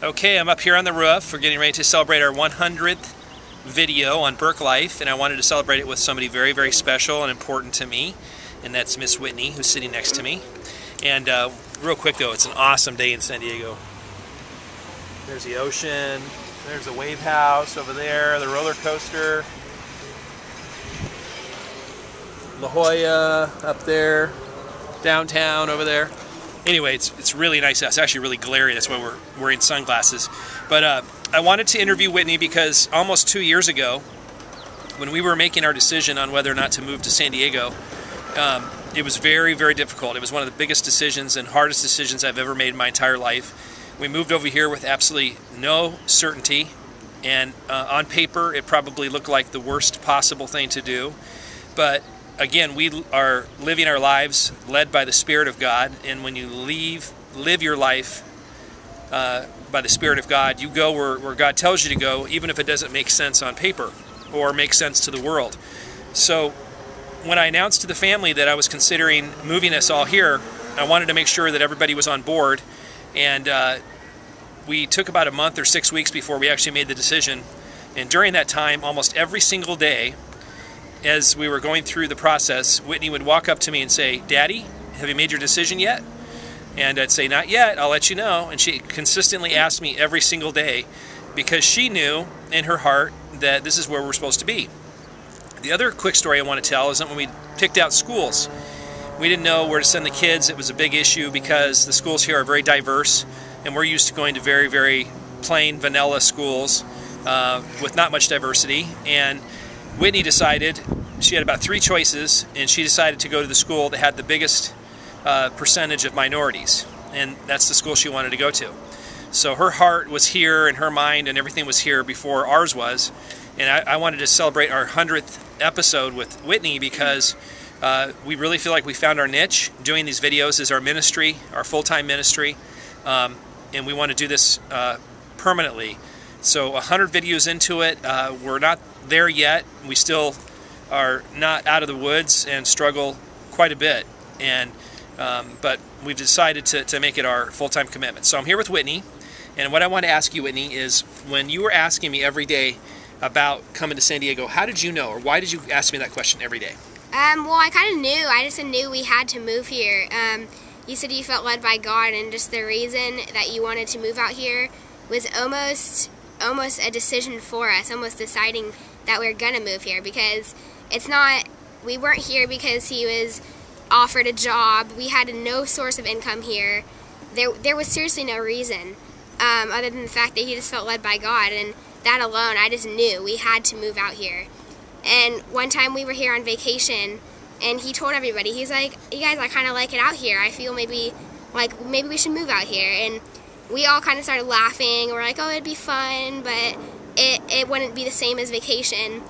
Okay, I'm up here on the roof. We're getting ready to celebrate our 100th video on BurkeLife, and I wanted to celebrate it with somebody very, very special and important to me, and that's Miss Whitney, who's sitting next to me. And real quick though, it's an awesome day in San Diego. There's the ocean, there's the wave house over there, the roller coaster, La Jolla up there, downtown over there. Anyway, it's really nice. It's actually really glary. That's why we're wearing sunglasses. But I wanted to interview Whitney because almost 2 years ago, when we were making our decision on whether or not to move to San Diego, it was very, very difficult. It was one of the biggest decisions and hardest decisions I've ever made in my entire life. We moved over here with absolutely no certainty, and on paper, it probably looked like the worst possible thing to do. But again, we are living our lives led by the Spirit of God, and when you live your life by the Spirit of God, you go where God tells you to go, even if it doesn't make sense on paper or make sense to the world. So when I announced to the family that I was considering moving us all here, I wanted to make sure that everybody was on board, and we took about a month or 6 weeks before we actually made the decision. And during that time, almost every single day, as we were going through the process, Whitney would walk up to me and say, "Daddy, have you made your decision yet?" And I'd say, "Not yet, I'll let you know." And she consistently asked me every single day because she knew in her heart that this is where we're supposed to be. The other quick story I want to tell is that when we picked out schools, we didn't know where to send the kids. It was a big issue because the schools here are very diverse, and we're used to going to very, very plain vanilla schools with not much diversity. And Whitney decided, she had about 3 choices, and she decided to go to the school that had the biggest percentage of minorities, and that's the school she wanted to go to. So her heart was here, and her mind and everything was here before ours was, and I wanted to celebrate our 100th episode with Whitney because we really feel like we found our niche. Doing these videos is our ministry, our full-time ministry, and we want to do this permanently. So 100 videos into it, we're not there yet. We still are not out of the woods and struggle quite a bit, and but we've decided to make it our full-time commitment. So I'm here with Whitney, and what I want to ask you, Whitney, is when you were asking me every day about coming to San Diego, how did you know, or why did you ask me that question every day? Well, I kind of knew. I just knew we had to move here. You said you felt led by God, and just the reason that you wanted to move out here was almost a decision for us, almost deciding that we're gonna move here, because we weren't here because he was offered a job. We had no source of income here. There was seriously no reason other than the fact that he just felt led by God, and that alone, I just knew we had to move out here. And one time we were here on vacation, and he told everybody, he's like, "You guys, I kind of like it out here. I feel maybe we should move out here." And we all kind of started laughing. We're like, "Oh, it'd be fun, but it wouldn't be the same as vacation."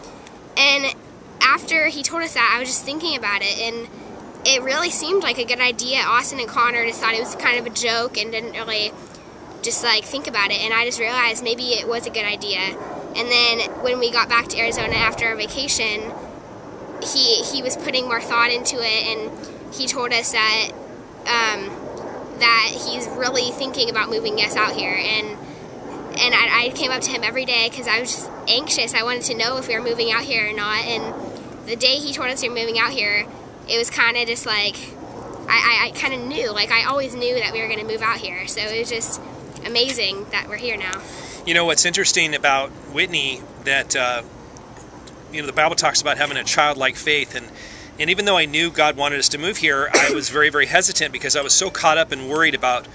And after he told us that, I was just thinking about it, and it really seemed like a good idea. Austin and Connor just thought it was kind of a joke and didn't really just think about it, and I just realized maybe it was a good idea. And then when we got back to Arizona after our vacation, he was putting more thought into it, and he told us that that he's really thinking about moving us out here. And I came up to him every day because I was just anxious. I wanted to know if we were moving out here or not. And the day he told us we were moving out here, it was kind of just like, I kind of knew, I always knew that we were going to move out here. So it was just amazing that we're here now. You know what's interesting about Whitney, that the Bible talks about having a childlike faith, and even though I knew God wanted us to move here, I was very, very hesitant because I was so caught up and worried about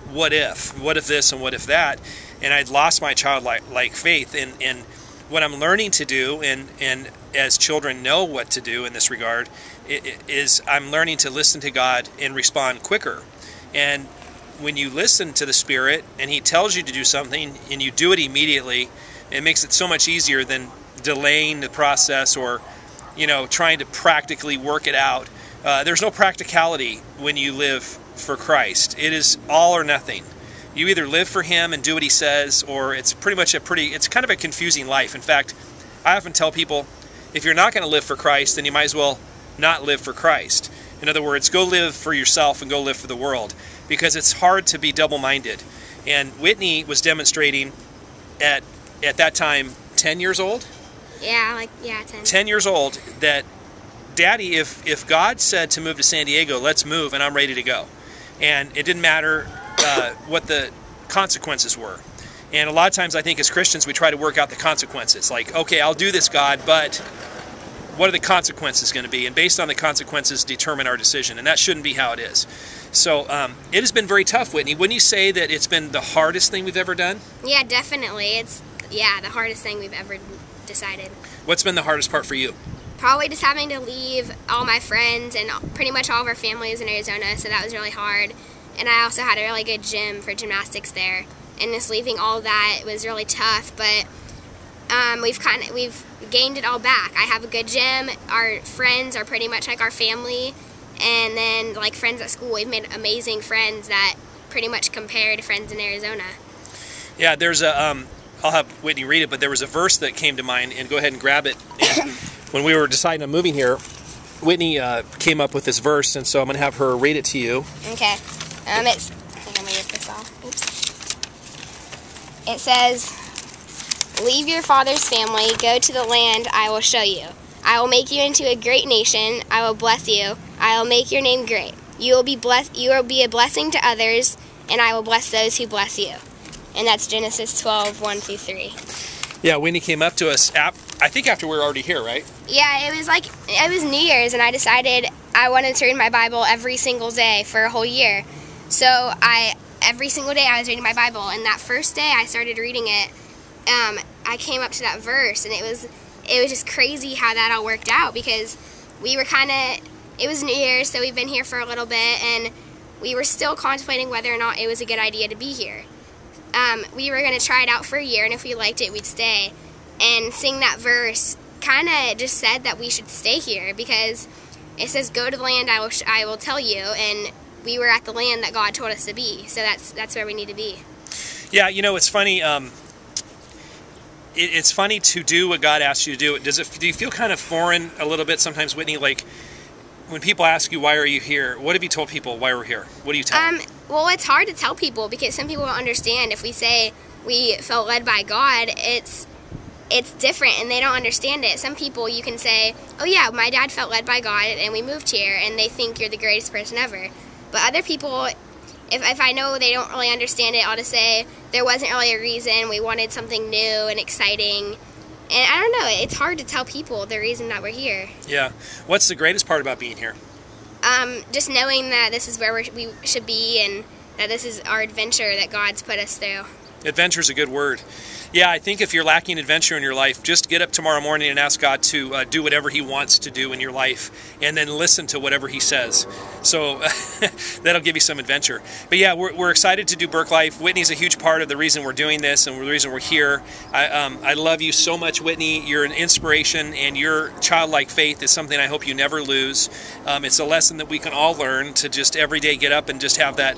what if this and what if that, and I'd lost my childlike faith. And what I'm learning to do, and as children know what to do in this regard, is I'm learning to listen to God and respond quicker. And when you listen to the Spirit and He tells you to do something and you do it immediately, it makes it so much easier than delaying the process or trying to practically work it out. There's no practicality when you live for Christ. It is all or nothing. You either live for Him and do what He says, or it's pretty much it's kind of a confusing life. In fact, I often tell people, if you're not going to live for Christ, then you might as well not live for Christ. In other words, go live for yourself and go live for the world, because it's hard to be double-minded. And Whitney was demonstrating at that time 10 years old. Yeah, 10. 10 years old, that Daddy, if God said to move to San Diego, let's move, and I'm ready to go. And it didn't matter what the consequences were. And a lot of times I think as Christians we try to work out the consequences. Like, okay, I'll do this, God, but what are the consequences going to be? And based on the consequences determine our decision. And that shouldn't be how it is. So it has been very tough, Whitney. Wouldn't you say that it's been the hardest thing we've ever done? Yeah, definitely. It's the hardest thing we've ever decided. What's been the hardest part for you? Probably just having to leave all my friends and pretty much all of our families in Arizona, so that was really hard. And I also had a really good gym for gymnastics there, and just leaving all that was really tough. But we've gained it all back. I have a good gym. Our friends are pretty much like our family, and then like friends at school, we've made amazing friends that pretty much compare to friends in Arizona. Yeah, there's a I'll have Whitney read it, but there was a verse that came to mind, and go ahead and grab it. And when we were deciding on moving here, Whitney came up with this verse, and so I'm going to have her read it to you. Okay. I think I'm going to get this off. Oops. It says, "Leave your father's family, go to the land I will show you. I will make you into a great nation. I will bless you. I will make your name great. You will be blessed. You will be a blessing to others, and I will bless those who bless you." And that's Genesis 12, 1 through 3. Yeah, Whitney came up to us, I think after we were already here, right? Yeah, it was New Year's, and I decided I wanted to read my Bible every single day for a whole year. So every single day I was reading my Bible, and that first day I started reading it, I came up to that verse, and it was just crazy how that all worked out, because we were it was New Year's, so we've been here for a little bit, and we were still contemplating whether or not it was a good idea to be here. We were going to try it out for a year, and if we liked it, we'd stay. And seeing that verse kind of just said that we should stay here, because it says, "Go to the land I will tell you," and we were at the land that God told us to be, so that's where we need to be. Yeah, you know, it's funny. It's funny to do what God asks you to do. Do you feel kind of foreign a little bit sometimes, Whitney? Like, when people ask you, why are you here, what have you told people why we're here? What do you tell them? Well, it's hard to tell people, because some people don't understand. If we say we felt led by God, it's different, and they don't understand it. Some people, you can say, "Oh yeah, my dad felt led by God and we moved here," and they think you're the greatest person ever. But other people, if I know they don't really understand it, I'll just say there wasn't really a reason. We wanted something new and exciting. And I don't know, it's hard to tell people the reason that we're here. Yeah. What's the greatest part about being here? Just knowing that this is where we should be, and that this is our adventure that God's put us through. Adventure's a good word. Yeah, I think if you're lacking adventure in your life, just get up tomorrow morning and ask God to do whatever He wants to do in your life, and then listen to whatever He says. So that'll give you some adventure. But yeah, we're excited to do BurkeLife. Whitney's a huge part of the reason we're doing this and the reason we're here. I love you so much, Whitney. You're an inspiration, and your childlike faith is something I hope you never lose. It's a lesson that we can all learn, to just every day get up and just have that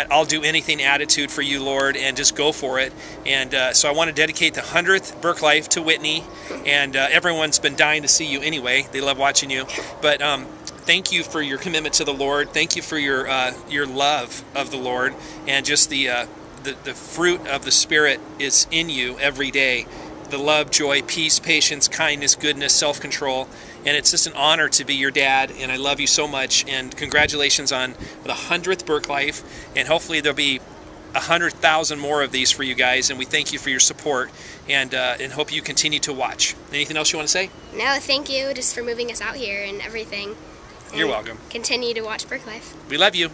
I'll do anything attitude for you, Lord, and just go for it. And so I want to dedicate the 100th BurkeLife to Whitney, and everyone's been dying to see you anyway. They love watching you. But thank you for your commitment to the Lord. Thank you for your love of the Lord, and just the fruit of the Spirit is in you every day. The love, joy, peace, patience, kindness, goodness, self-control. And it's just an honor to be your dad, and I love you so much. And congratulations on the 100th BurkeLife, and hopefully there'll be 100,000 more of these for you guys. And we thank you for your support, and hope you continue to watch. Anything else you want to say? No, thank you just for moving us out here and everything. You're welcome. Continue to watch BurkeLife. We love you.